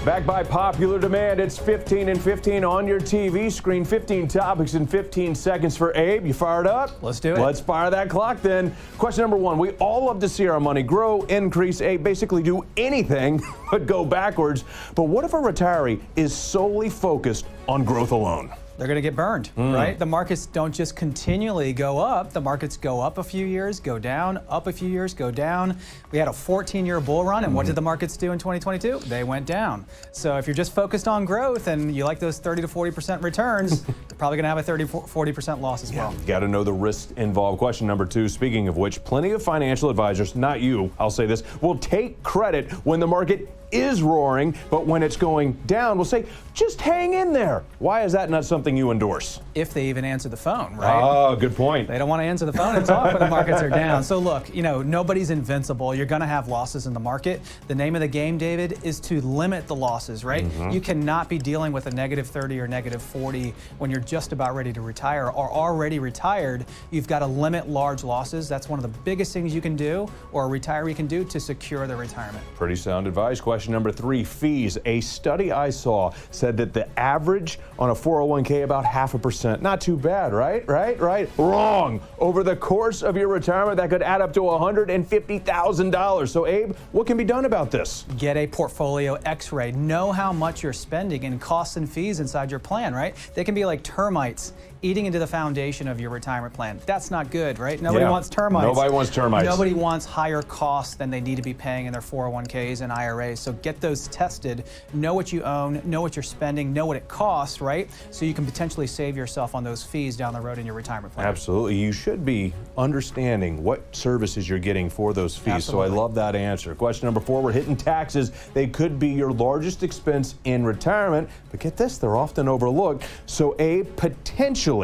Backed by popular demand, it's 15 and 15 on your TV screen. 15 topics in 15 seconds for Abe. You fired up? Let's do it. Let's fire that clock then. Question number one. We all love to see our money grow, increase, Abe, basically do anything but go backwards. But what if a retiree is solely focused on growth alone? They're going to get burned, right? The markets don't just continually go up. The markets go up a few years, go down, up a few years, go down. We had a 14-year bull run, and what did the markets do in 2022? They went down. So if you're just focused on growth and you like those 30 to 40% returns, you're probably going to have a 30 to 40% loss as well. Got to know the risks involved. Question number two, speaking of which, plenty of financial advisors, not you, I'll say this, will take credit when the market is roaring, but when it's going down, we'll say, just hang in there. Why is that not something you endorse? If they even answer the phone, right? Oh, good point. They don't want to answer the phone and talk when the markets are down. So look, nobody's invincible. You're going to have losses in the market. The name of the game, David, is to limit the losses, right? You cannot be dealing with a negative 30 or negative 40 when you're just about ready to retire or already retired. You've got to limit large losses. That's one of the biggest things you can do or a retiree can do to secure their retirement. Pretty sound advice. Question number three, fees. A study I saw said that the average on a 401k about 0.5%. Not too bad, right? Right? Wrong. Over the course of your retirement, that could add up to $150,000. So, Abe, what can be done about this? Get a portfolio x-ray. Know how much you're spending in costs and fees inside your plan, right? They can be like termites eating into the foundation of your retirement plan. That's not good, right? Nobody wants termites. Nobody wants termites. Nobody wants higher costs than they need to be paying in their 401ks and IRAs. So get those tested. Know what you own, know what you're spending, know what it costs, right? So you can potentially save yourself on those fees down the road in your retirement plan. Absolutely. You should be understanding what services you're getting for those fees. Absolutely. So I love that answer. Question number four, we're hitting taxes. They could be your largest expense in retirement, but get this, they're often overlooked. So potentially,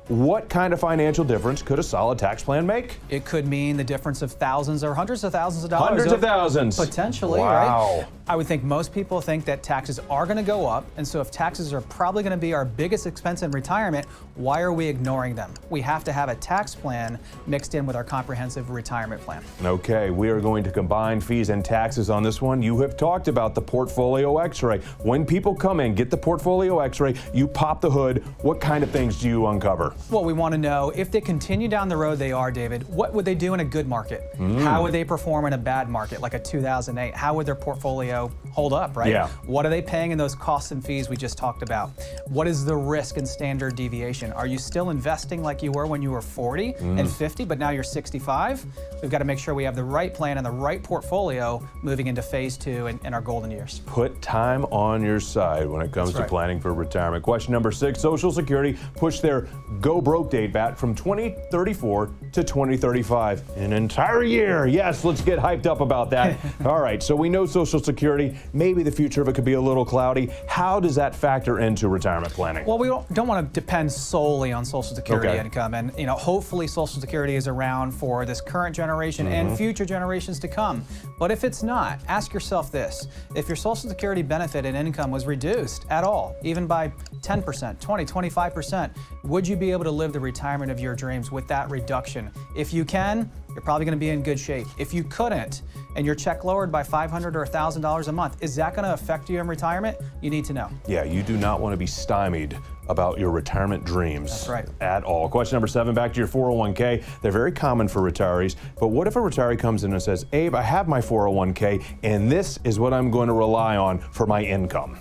what kind of financial difference could a solid tax plan make? It could mean the difference of thousands or hundreds of thousands of dollars. Hundreds of thousands. Potentially, wow. Right? I would think most people think that taxes are going to go up, and so if taxes are probably going to be our biggest expense in retirement, why are we ignoring them? We have to have a tax plan mixed in with our comprehensive retirement plan. Okay, we are going to combine fees and taxes on this one. You have talked about the portfolio x-ray. When people come in, get the portfolio x-ray, you pop the hood. What kind of things do you uncover? Well, we want to know if they continue down the road they are, David, what would they do in a good market? How would they perform in a bad market, like a 2008? How would their portfolio hold up, right? Yeah. What are they paying in those costs and fees we just talked about? What is the risk and standard deviation? Are you still investing like you were when you were 40 and 50, but now you're 65? We've got to make sure we have the right plan and the right portfolio moving into phase two in our golden years. Put time on your side when it comes to planning for retirement. Question number six, Social Security pushed their go broke date back from 2034 to 2035. An entire year. Yes, let's get hyped up about that. All right, so we know Social Security, maybe the future of it could be a little cloudy. How does that factor into retirement planning? Well, we don't want to depend solely on Social Security income, and hopefully Social Security is around for this current generation and future generations to come. But if it's not, ask yourself this: if your Social Security benefit and income was reduced at all, even by 10%, 20, 25%, would you be able to live the retirement of your dreams with that reduction? If you can, you're probably going to be in good shape. If you couldn't, and your check lowered by $500 or $1,000 a month, is that going to affect you in retirement? You need to know. Yeah, you do not want to be stymied about your retirement dreams. That's right. At all. Question number seven, back to your 401k. They're very common for retirees, but what if a retiree comes in and says, Abe, I have my 401k, and this is what I'm going to rely on for my income?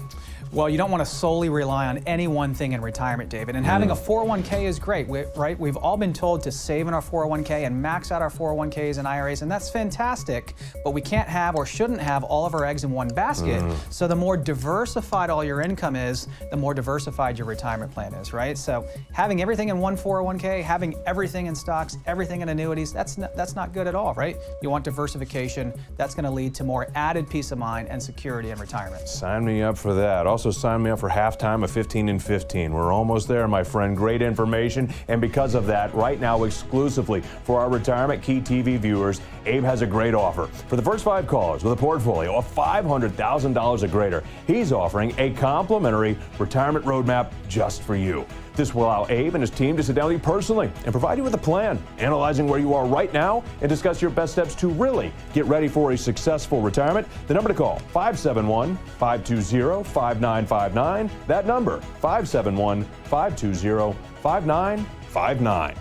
Well, you don't want to solely rely on any one thing in retirement, David. And having a 401k is great, right? We've all been told to save in our 401k and max out our 401ks and IRAs, and that's fantastic. But we can't have or shouldn't have all of our eggs in one basket. So the more diversified all your income is, the more diversified your retirement plan is, right? So having everything in one 401k, having everything in stocks, everything in annuities, that's not good at all, right? You want diversification. That's going to lead to more added peace of mind and security in retirement. Sign me up for that. Also, sign me up for halftime of 15 and 15. We're almost there, my friend. Great information. And because of that, right now, exclusively for our Retirement Key TV viewers, Abe has a great offer. For the first 5 callers with a portfolio of $500,000 or greater, he's offering a complimentary retirement roadmap just for you. This will allow Abe and his team to sit down with you personally and provide you with a plan, analyzing where you are right now and discuss your best steps to really get ready for a successful retirement. The number to call, 571-520-5959. That number, 571-520-5959.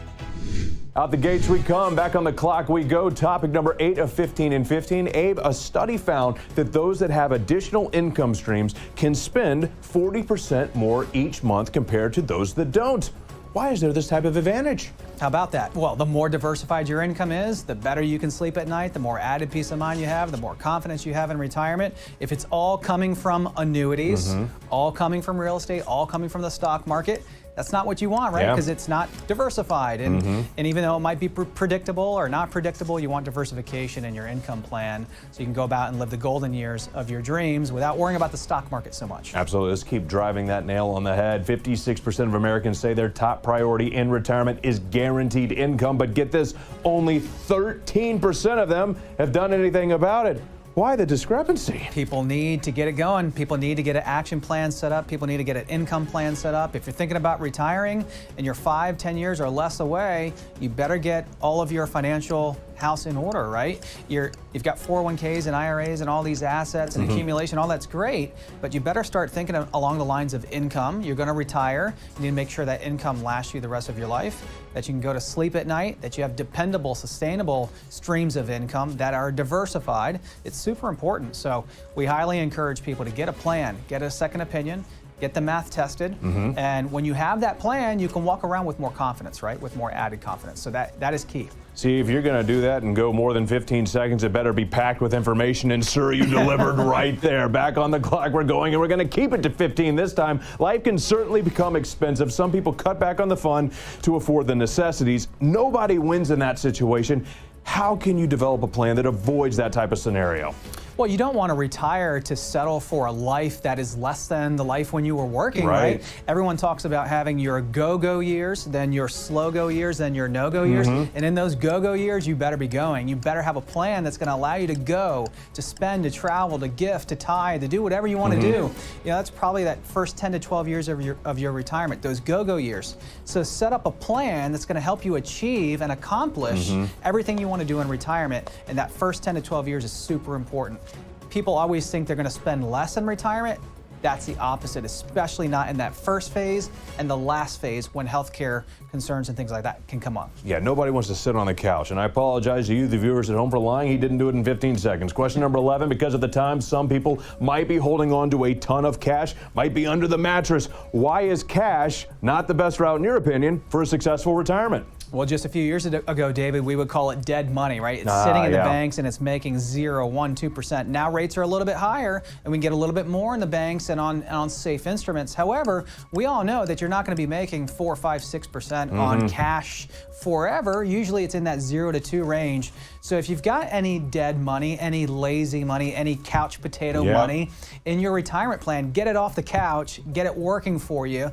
Out the gates we come, back on the clock we go. Topic number 8 of 15 in 15. Abe, a study found that those that have additional income streams can spend 40% more each month compared to those that don't. Why is there this type of advantage? How about that? Well, the more diversified your income is, the better you can sleep at night, the more added peace of mind you have, the more confidence you have in retirement. If it's all coming from annuities, all coming from real estate, all coming from the stock market, that's not what you want, right? Because it's not diversified. And even though it might be predictable or not predictable, you want diversification in your income plan so you can go about and live the golden years of your dreams without worrying about the stock market so much. Absolutely. Let's keep driving that nail on the head. 56% of Americans say their top priority in retirement is guaranteed income. But get this, only 13% of them have done anything about it. Why the discrepancy? People need to get it going. People need to get an action plan set up. People need to get an income plan set up. If you're thinking about retiring and you're 5-10 years or less away, you better get all of your financial house in order, right? You've got 401ks and IRAs and all these assets and accumulation, all that's great, but you better start thinking along the lines of income. You're going to retire. You need to make sure that income lasts you the rest of your life, that you can go to sleep at night, that you have dependable, sustainable streams of income that are diversified. It's super important. So we highly encourage people to get a plan, get a second opinion, get the math tested, and when you have that plan, you can walk around with more confidence, right? With more added confidence. So that is key. See, if you're going to do that and go more than 15 seconds, it better be packed with information, and sir, you delivered right there. Back on the clock we're going, and we're going to keep it to 15 this time. Life can certainly become expensive. Some people cut back on the fun to afford the necessities. Nobody wins in that situation. How can you develop a plan that avoids that type of scenario? Well, you don't want to retire to settle for a life that is less than the life when you were working, right? Everyone talks about having your go-go years, then your slow-go years, then your no-go years. And in those go-go years, you better be going. You better have a plan that's going to allow you to go, to spend, to travel, to gift, to tithe, to do whatever you want to do. You know, that's probably that first 10 to 12 years of your retirement, those go-go years. So set up a plan that's going to help you achieve and accomplish everything you want to do in retirement. And that first 10 to 12 years is super important. People always think they're going to spend less in retirement. That's the opposite, especially not in that first phase and the last phase when healthcare concerns and things like that can come up. Yeah, nobody wants to sit on the couch. And I apologize to you, the viewers at home, for lying. He didn't do it in 15 seconds. Question number 11, because of the time, some people might be holding on to a ton of cash, might be under the mattress. Why is cash not the best route, in your opinion, for a successful retirement? Well, just a few years ago, David, we would call it dead money, right? It's sitting in the banks and it's making 0, 1, 2%. Now rates are a little bit higher and we can get a little bit more in the banks and on safe instruments. However, we all know that you're not going to be making 4, 5, 6% on cash forever. Usually it's in that 0 to 2 range. So if you've got any dead money, any lazy money, any couch potato money in your retirement plan, get it off the couch, get it working for you.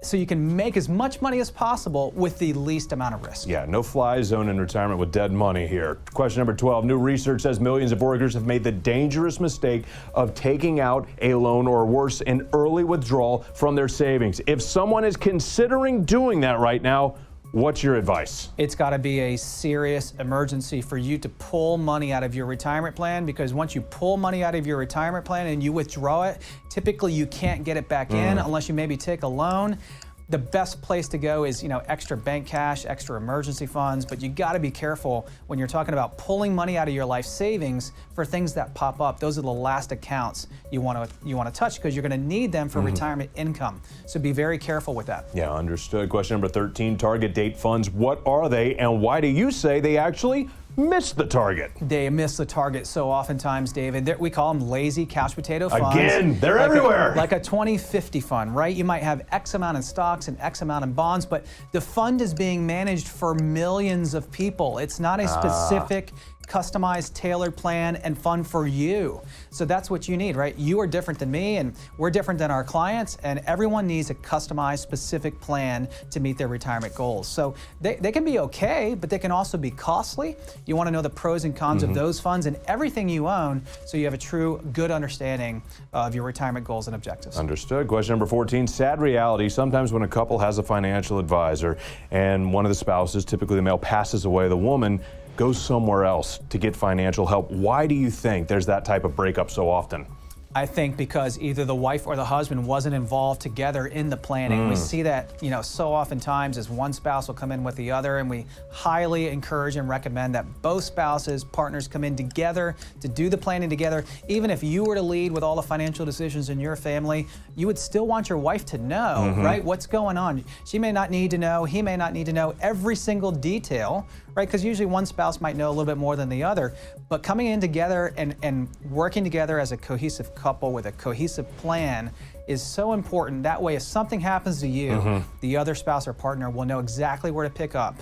So you can make as much money as possible with the least amount of risk. Yeah, no fly zone in retirement with dead money here. Question number 12. New research says millions of workers have made the dangerous mistake of taking out a loan or worse, an early withdrawal from their savings. If someone is considering doing that right now, what's your advice? It's got to be a serious emergency for you to pull money out of your retirement plan, because once you pull money out of your retirement plan and you withdraw it, typically you can't get it back in unless you maybe take a loan. The best place to go is, extra bank cash, extra emergency funds, but you got to be careful when you're talking about pulling money out of your life savings for things that pop up. Those are the last accounts you want to touch, because you're going to need them for retirement income. So be very careful with that. Yeah, understood. Question number 13, target date funds. What are they, and why do you say they actually miss the target? They miss the target so oftentimes, David. We call them lazy couch potato funds. Again, they're everywhere. Like a 20/50 fund, right? You might have X amount in stocks and X amount in bonds, but the fund is being managed for millions of people. It's not a specific customized, tailored plan and fund for you. So that's what you need, right? You are different than me, and we're different than our clients, and everyone needs a customized, specific plan to meet their retirement goals. So they can be okay, but they can also be costly. You want to know the pros and cons of those funds and everything you own, so you have a true, good understanding of your retirement goals and objectives. Understood. Question number 14, sad reality. Sometimes when a couple has a financial advisor and one of the spouses, typically the male, passes away, the woman goes somewhere else to get financial help. Why do you think there's that type of breakup so often? I think because either the wife or the husband wasn't involved together in the planning. We see that, so oftentimes as one spouse will come in with the other, and we highly encourage and recommend that both spouses, partners come in together to do the planning together. Even if you were to lead with all the financial decisions in your family, you would still want your wife to know, right, what's going on. She may not need to know, he may not need to know every single detail, right? Because usually one spouse might know a little bit more than the other. But coming in together and working together as a cohesive couple with a cohesive plan is so important. That way, if something happens to you, the other spouse or partner will know exactly where to pick up.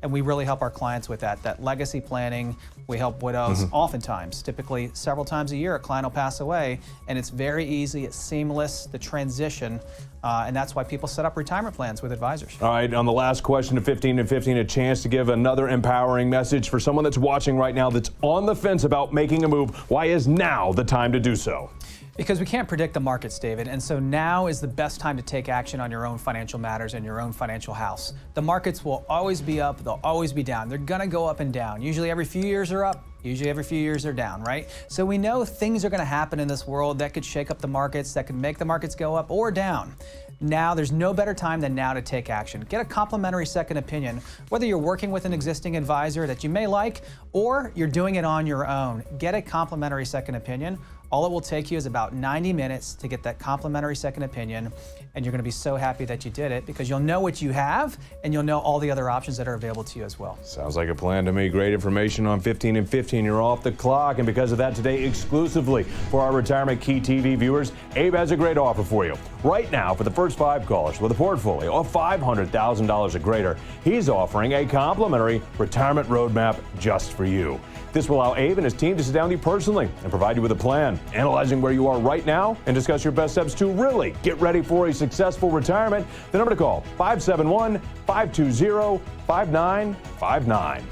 And we really help our clients with that legacy planning. We help widows oftentimes, typically several times a year, a client will pass away, and it's very easy, it's seamless, the transition, and that's why people set up retirement plans with advisors. All right, on the last question of 15 and 15, a chance to give another empowering message for someone that's watching right now that's on the fence about making a move. Why is now the time to do so? Because we can't predict the markets, David, and so now is the best time to take action on your own financial matters and your own financial house. The markets will always be up, they'll always be down. They're gonna go up and down. Usually every few years they're up, usually every few years they're down, right? So we know things are gonna happen in this world that could shake up the markets, that could make the markets go up or down. Now, there's no better time than now to take action. Get a complimentary second opinion, whether you're working with an existing advisor that you may like, or you're doing it on your own. Get a complimentary second opinion. All it will take you is about 90 minutes to get that complimentary second opinion, and you're going to be so happy that you did it because you'll know what you have and you'll know all the other options that are available to you as well. Sounds like a plan to me. Great information on 15 and 15. You're off the clock, and because of that, today exclusively for our Retirement Key TV viewers, Abe has a great offer for you. Right now, for the first 5 callers with a portfolio of $500,000 or greater, he's offering a complimentary retirement roadmap just for you. This will allow Abe and his team to sit down with you personally and provide you with a plan, analyzing where you are right now and discuss your best steps to really get ready for a successful retirement. The number to call, 571-520-5959.